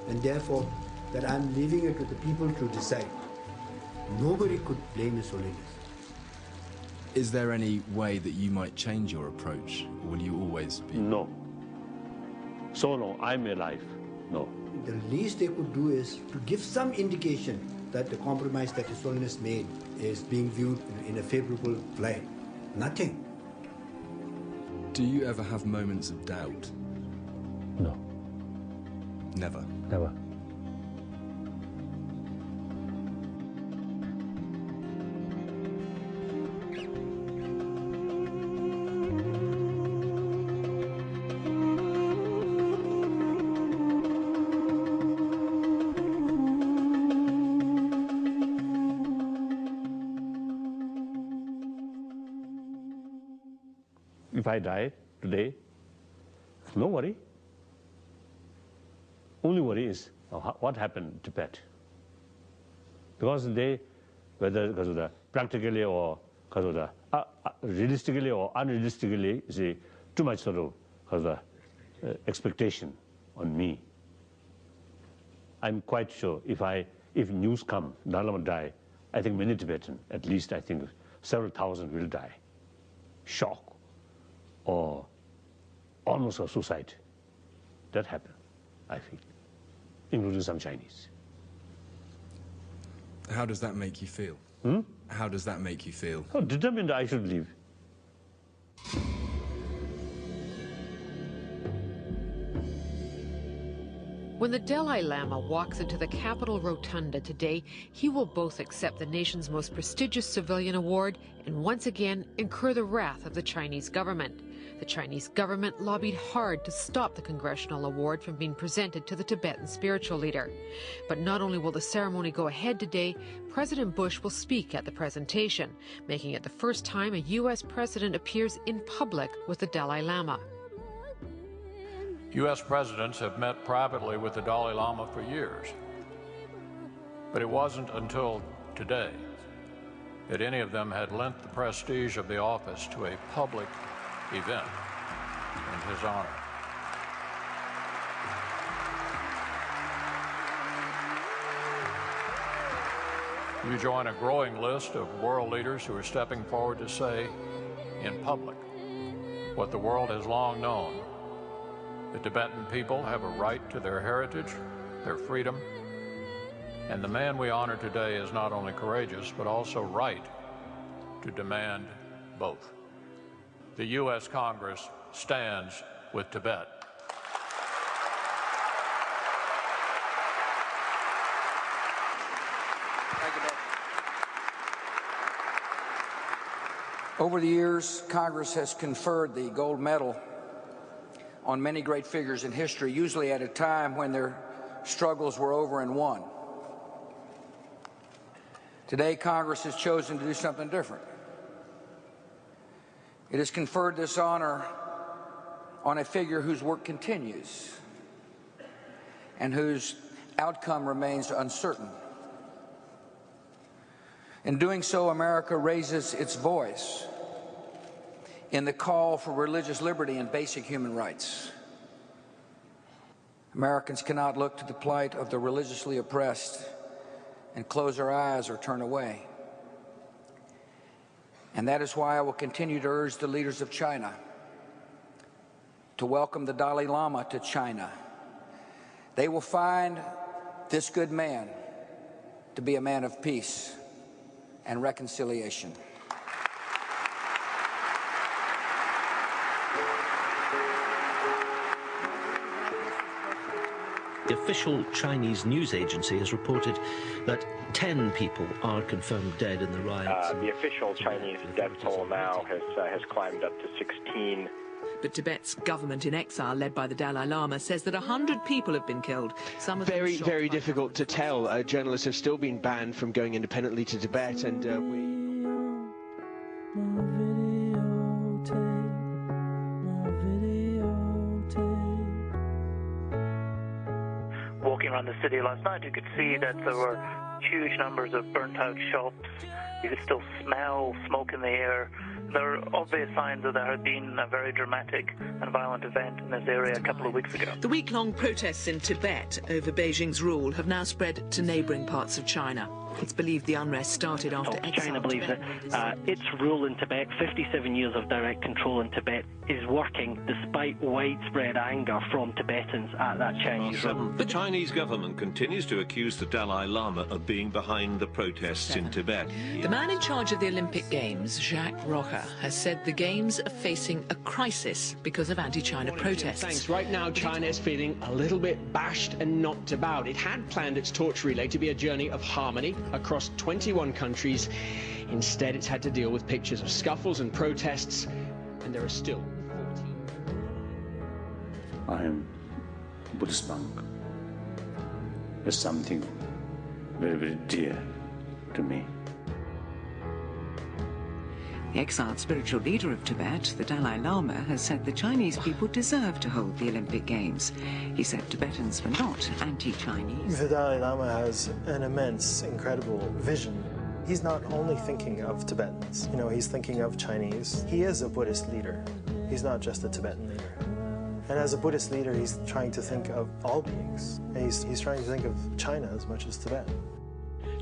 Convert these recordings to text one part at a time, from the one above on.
and therefore that I'm leaving it to the people to decide. Nobody could blame His Holiness. Is there any way that you might change your approach, or will you always be? No. So long I'm alive, no. The least they could do is to give some indication that the compromise that His Holiness made is being viewed in a favorable light. Nothing. Do you ever have moments of doubt? No. Never? Never. If I die today, no worry. Only worry is what happened in Tibet. Because they, whether because of the practically or because of the realistically or unrealistically, see, too much sort of because of the expectation on me. I'm quite sure if news come, Dalai Lama die, I think many Tibetans, at least I think several thousand will die. Shock or almost a suicide. That happened, I feel, including some Chinese. How does that make you feel? How does that make you feel? Oh, determined I should leave. When the Dalai Lama walks into the Capitol Rotunda today, he will both accept the nation's most prestigious civilian award and once again incur the wrath of the Chinese government. The Chinese government lobbied hard to stop the congressional award from being presented to the Tibetan spiritual leader. But not only will the ceremony go ahead today, President Bush will speak at the presentation, making it the first time a U.S. president appears in public with the Dalai Lama. U.S. presidents have met privately with the Dalai Lama for years. But it wasn't until today that any of them had lent the prestige of the office to a public event in his honor. You join a growing list of world leaders who are stepping forward to say in public what the world has long known. The Tibetan people have a right to their heritage, their freedom, and the man we honor today is not only courageous, but also right to demand both. The U.S. Congress stands with Tibet. Thank you, Bob. Over the years, Congress has conferred the gold medal on many great figures in history, usually at a time when their struggles were over and won. Today, Congress has chosen to do something different. It has conferred this honor on a figure whose work continues and whose outcome remains uncertain. In doing so, America raises its voice in the call for religious liberty and basic human rights. Americans cannot look to the plight of the religiously oppressed and close our eyes or turn away. And that is why I will continue to urge the leaders of China to welcome the Dalai Lama to China. They will find this good man to be a man of peace and reconciliation. The official Chinese news agency has reported that 10 people are confirmed dead in the riots. The official Chinese death toll now has climbed up to 16. But Tibet's government in exile, led by the Dalai Lama, says that 100 people have been killed. Some of them very difficult to tell. Journalists have still been banned from going independently to Tibet, and Walking around the city last night, you could see that there were huge numbers of burnt-out shops. You could still smell smoke in the air. there are obvious signs that there had been a very dramatic and violent event in this area a couple of weeks ago. The week-long protests in Tibet over Beijing's rule have now spread to neighbouring parts of China. It's believed the unrest started after China believes that its rule in Tibet, 57 years of direct control in Tibet, is working despite widespread anger from Tibetans at that Chinese rule. The Chinese government continues to accuse the Dalai Lama of being behind the protests in Tibet. The man in charge of the Olympic Games, Jacques Rocha, has said the Games are facing a crisis because of anti-China protests. Thanks. Right now, China is feeling a little bit bashed and knocked about. It had planned its torch relay to be a journey of harmony across 21 countries. Instead, it's had to deal with pictures of scuffles and protests, and there are still 14. I am a Buddhist monk. It's something very, very dear to me. The exiled spiritual leader of Tibet, the Dalai Lama, has said the Chinese people deserve to hold the Olympic Games. He said Tibetans were not anti-Chinese. The Dalai Lama has an immense, incredible vision. He's not only thinking of Tibetans, he's thinking of Chinese. He is a Buddhist leader. He's not just a Tibetan leader. And as a Buddhist leader, he's trying to think of all beings. And he's trying to think of China as much as Tibet.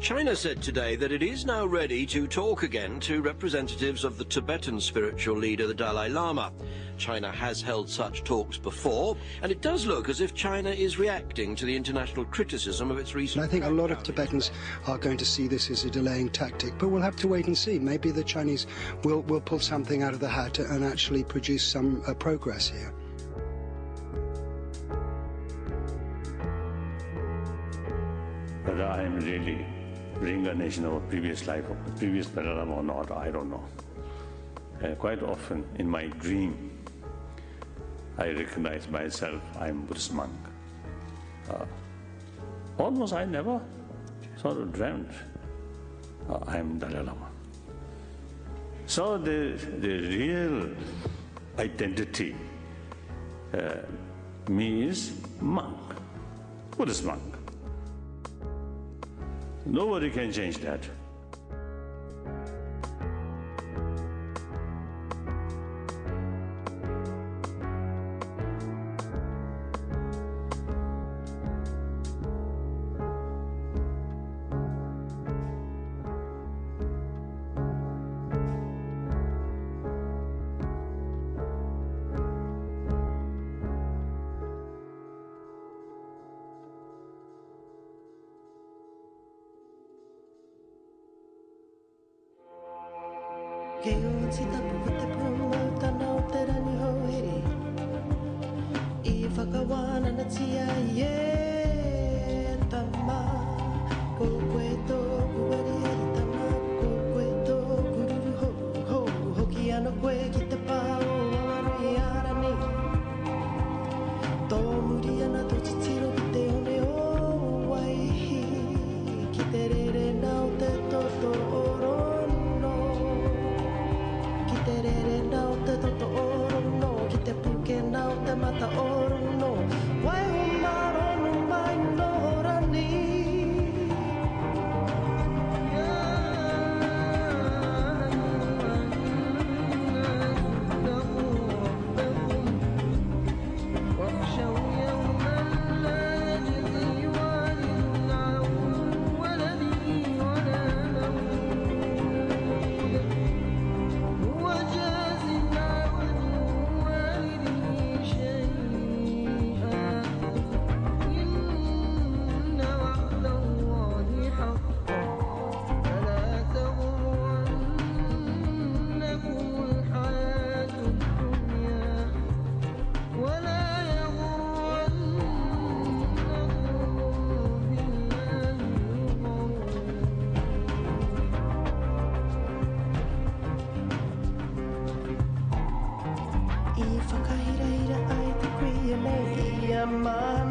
China said today that it is now ready to talk again to representatives of the Tibetan spiritual leader, the Dalai Lama. China has held such talks before, and it does look as if China is reacting to the international criticism of its recent... I think a lot of Tibetans are going to see this as a delaying tactic, but we'll have to wait and see. Maybe the Chinese will pull something out of the hat and actually produce some progress here. Whether I am really reincarnation of a previous life, of the previous Dalai or not, I don't know. Quite often in my dream, I recognize myself, I am Buddhist monk. Almost I never sort of dreamt I am Dalai Lama. So the real identity, me is monk, Buddhist monk. Nobody can change that. Whakahira ai te kuia nei I a mai